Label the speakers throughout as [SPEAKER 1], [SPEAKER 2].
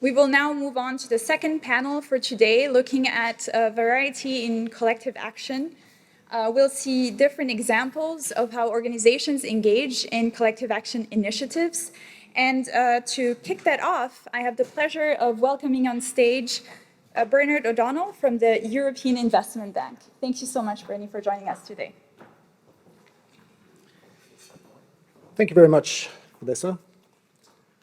[SPEAKER 1] We will now move on to the second panel for today, looking at variety in collective action. We'll see different examples of how organizations engage in collective action initiatives. And to kick that off, I have the pleasure of welcoming on stage Bernard O'Donnell from the European Investment Bank. Thank you so much, Bernie, for joining us today.
[SPEAKER 2] Thank you very much, Vanessa.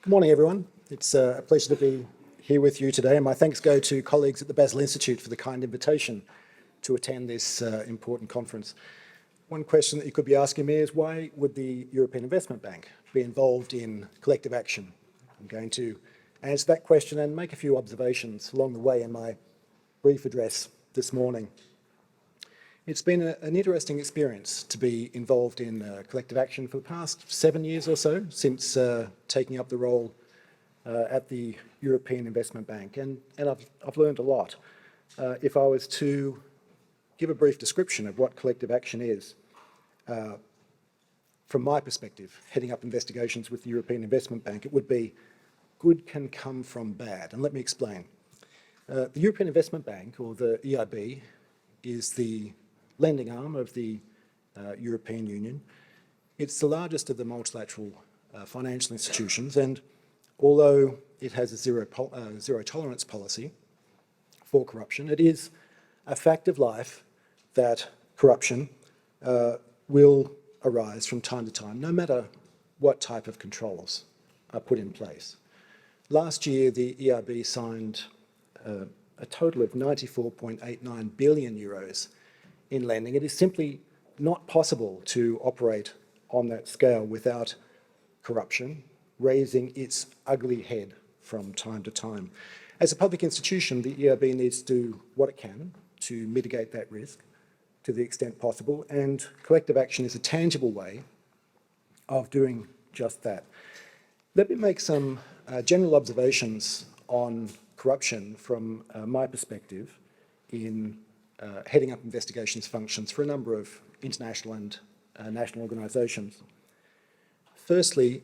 [SPEAKER 2] Good morning, everyone. It's a pleasure to be here with you today, and my thanks go to colleagues at the Basel Institute for the kind invitation to attend this important conference. One question that you could be asking me is, why would the European Investment Bank be involved in collective action? I'm going to answer that question and make a few observations along the way in my brief address this morning. It's been an interesting experience to be involved in collective action for the past 7 years or so, since taking up the role at the European Investment Bank, and I've learned a lot. If I was to give a brief description of what collective action is, from my perspective, heading up investigations with the European Investment Bank, it would be good can come from bad, and let me explain. The European Investment Bank, or the EIB, is the lending arm of the European Union. It's the largest of the multilateral financial institutions, and although it has a zero tolerance policy for corruption, it is a fact of life that corruption will arise from time to time, no matter what type of controls are put in place. Last year, the EIB signed a total of 94.89 billion euros in lending. It is simply not possible to operate on that scale without corruption raising its ugly head from time to time. As a public institution, the EIB needs to do what it can to mitigate that risk to the extent possible, and collective action is a tangible way of doing just that. Let me make some general observations on corruption from my perspective in heading up investigations functions for a number of international and national organisations. Firstly,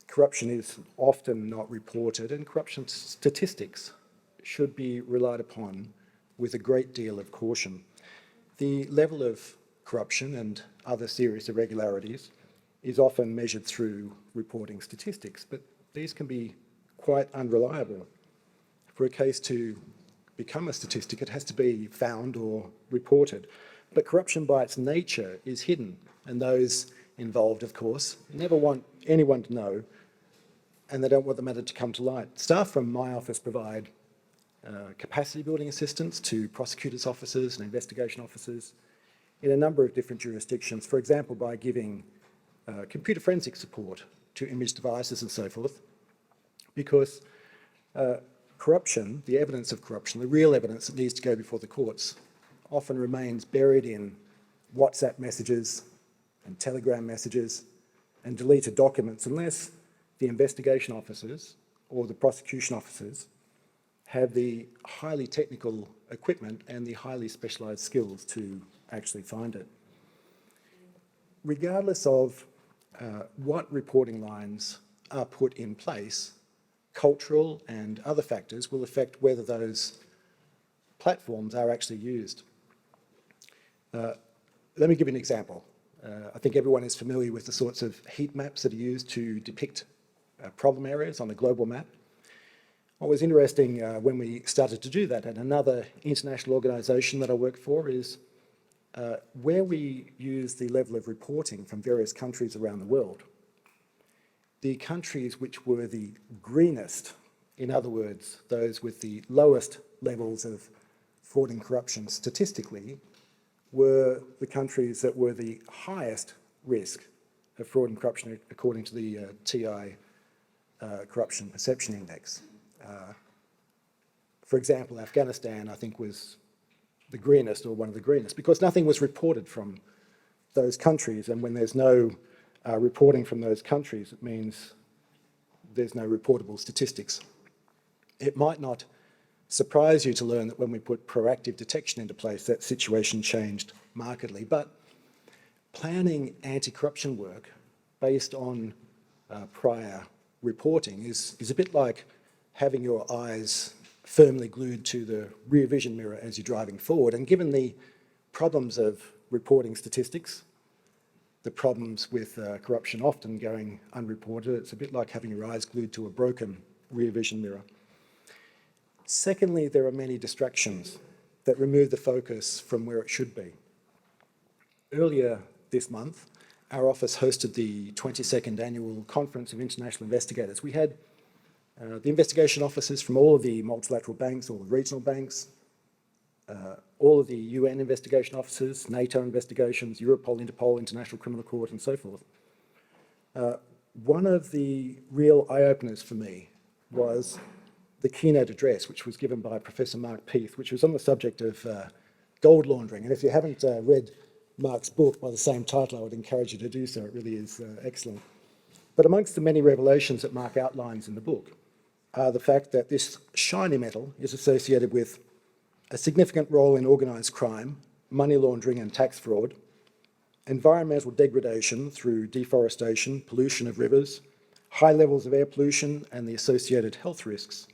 [SPEAKER 2] corruption is often not reported, and corruption statistics should be relied upon with a great deal of caution. The level of corruption and other serious irregularities is often measured through reporting statistics, but these can be quite unreliable. For a case to become a statistic, it has to be found or reported. But corruption by its nature is hidden, and those involved, of course, never want anyone to know, and they don't want the matter to come to light. Staff from my office provide capacity building assistance to prosecutors' offices and investigation officers in a number of different jurisdictions, for example, by giving computer forensic support to image devices and so forth, because corruption, the evidence of corruption, the real evidence that needs to go before the courts, often remains buried in WhatsApp messages and Telegram messages and deleted documents, unless the investigation officers or the prosecution officers have the highly technical equipment and the highly specialised skills to actually find it. Regardless of what reporting lines are put in place, cultural and other factors will affect whether those platforms are actually used. Let me give you an example. I think everyone is familiar with the sorts of heat maps that are used to depict problem areas on a global map. What was interesting when we started to do that at another international organisation that I work for is where we use the level of reporting from various countries around the world. The countries which were the greenest, in other words, those with the lowest levels of fraud and corruption statistically, were the countries that were the highest risk of fraud and corruption according to the TI Corruption Perception Index. For example, Afghanistan, I think, was the greenest, or one of the greenest, because nothing was reported from those countries, and when there's no reporting from those countries, it means there's no reportable statistics. It might not surprise you to learn that when we put proactive detection into place, that situation changed markedly. But planning anti-corruption work based on prior reporting is a bit like having your eyes firmly glued to the rear vision mirror as you're driving forward. And given the problems of reporting statistics, the problems with corruption often going unreported, it's a bit like having your eyes glued to a broken rear vision mirror. Secondly, there are many distractions that remove the focus from where it should be. Earlier this month, our office hosted the 22nd Annual Conference of International Investigators. We had the investigation officers from all of the multilateral banks, all the regional banks, all of the UN investigation officers, NATO investigations, Europol, Interpol, International Criminal Court, and so forth. One of the real eye-openers for me was the keynote address, which was given by Professor Mark Peath, which was on the subject of gold laundering. And if you haven't read Mark's book by the same title, I would encourage you to do so. It really is excellent. But amongst the many revelations that Mark outlines in the book are the fact that this shiny metal is associated with a significant role in organised crime, money laundering and tax fraud, environmental degradation through deforestation, pollution of rivers, high levels of air pollution and the associated health risks,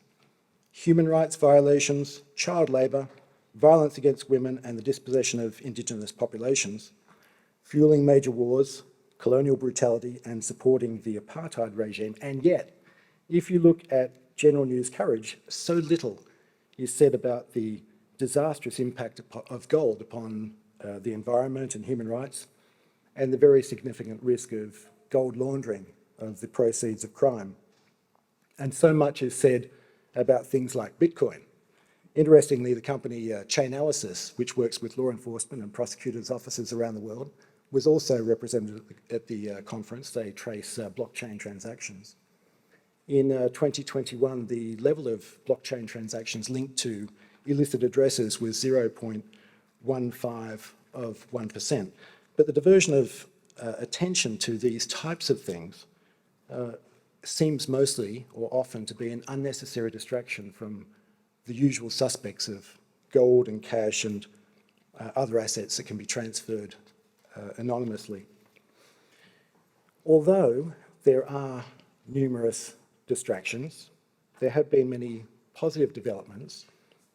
[SPEAKER 2] human rights violations, child labour, violence against women and the dispossession of Indigenous populations, fueling major wars, colonial brutality and supporting the apartheid regime. And yet, if you look at general news coverage, so little is said about the disastrous impact of gold upon the environment and human rights, and the very significant risk of gold laundering of the proceeds of crime. And so much is said about things like Bitcoin. Interestingly, the company Chainalysis, which works with law enforcement and prosecutors' offices around the world, was also represented at the conference. They trace blockchain transactions. In 2021, the level of blockchain transactions linked to illicit addresses was 0.15 of 1%. But the diversion of attention to these types of things seems mostly or often to be an unnecessary distraction from the usual suspects of gold and cash and other assets that can be transferred anonymously. Although there are numerous distractions, there have been many positive developments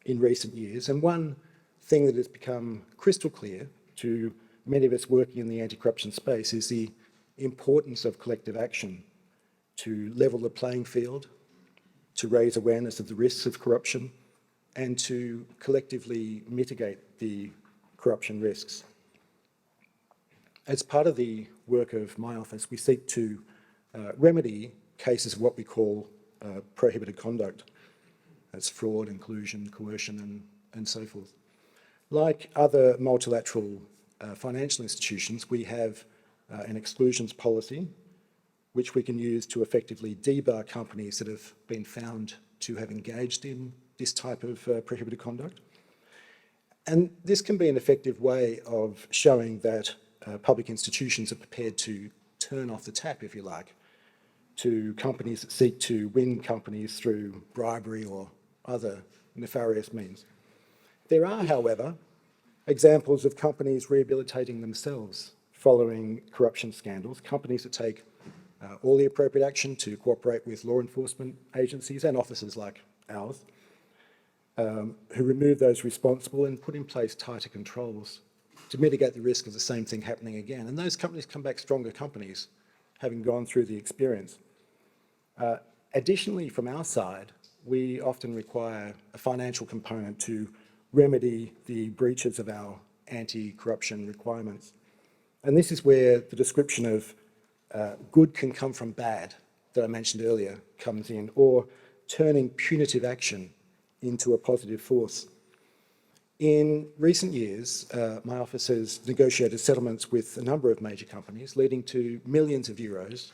[SPEAKER 2] in recent years, and one thing that has become crystal clear to many of us working in the anti-corruption space is the importance of collective action to level the playing field, to raise awareness of the risks of corruption, and to collectively mitigate the corruption risks. As part of the work of my office, we seek to remedy cases of what we call prohibited conduct. That's fraud, inclusion, coercion, and so forth. Like other multilateral financial institutions, we have an exclusions policy, which we can use to effectively debar companies that have been found to have engaged in this type of prohibited conduct. And this can be an effective way of showing that public institutions are prepared to turn off the tap, if you like, to companies that seek to win companies through bribery or other nefarious means. There are, however, examples of companies rehabilitating themselves following corruption scandals, companies that take all the appropriate action to cooperate with law enforcement agencies and officers like ours, who remove those responsible and put in place tighter controls to mitigate the risk of the same thing happening again. And those companies come back stronger companies, having gone through the experience. Additionally, from our side, we often require a financial component to remedy the breaches of our anti-corruption requirements. And this is where the description of good can come from bad that I mentioned earlier comes in, or turning punitive action into a positive force. In recent years, my office has negotiated settlements with a number of major companies, leading to millions of euros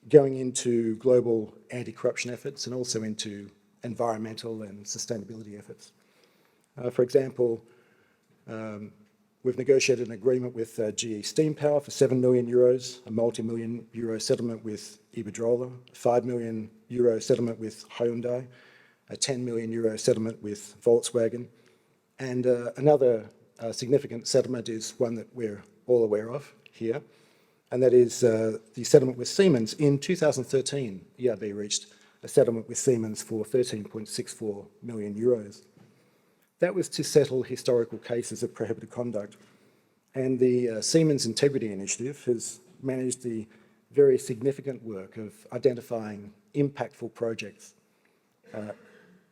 [SPEAKER 2] going into global anti-corruption efforts and also into environmental and sustainability efforts. For example, we've negotiated an agreement with GE Steam Power for 7 million euros, a multi-million euro settlement with Iberdrola, a 5 million euro settlement with Hyundai, a 10 million euro settlement with Volkswagen, and another significant settlement is one that we're all aware of here, and that is the settlement with Siemens. In 2013, EIB reached a settlement with Siemens for 13.64 million euros. That was to settle historical cases of prohibited conduct. And the Siemens Integrity Initiative has managed the very significant work of identifying impactful projects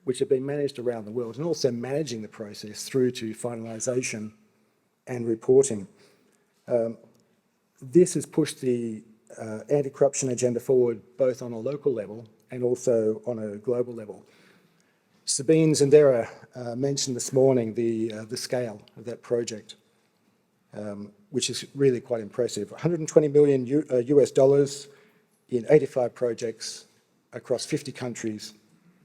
[SPEAKER 2] which have been managed around the world, and also managing the process through to finalisation and reporting. This has pushed the anti-corruption agenda forward both on a local level and also on a global level. Sabine Zendera mentioned this morning the scale of that project, which is really quite impressive. 120 million US dollars in 85 projects across 50 countries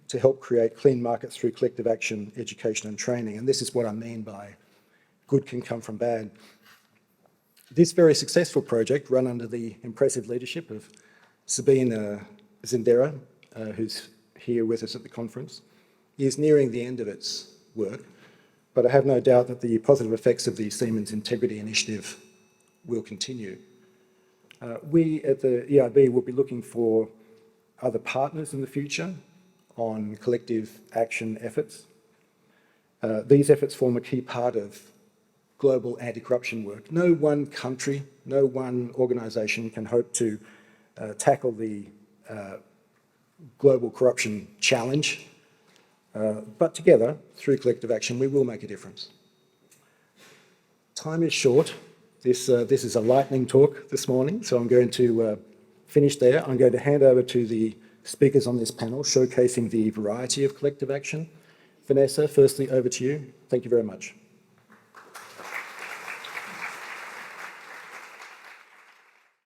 [SPEAKER 2] to help create clean markets through collective action, education and training. And this is what I mean by good can come from bad. This very successful project, run under the impressive leadership of Sabine Zendera, who's here with us at the conference, is nearing the end of its work, but I have no doubt that the positive effects of the Siemens Integrity Initiative will continue. We at the EIB will be looking for other partners in the future on collective action efforts. These efforts form a key part of global anti-corruption work. No one country, no one organisation can hope to tackle the global corruption challenge, but together, through collective action, we will make a difference. Time is short. This is a lightning talk this morning, so I'm going to finish there. I'm going to hand over to the speakers on this panel, showcasing the variety of collective action. Vanessa, firstly, over to you. Thank you very much.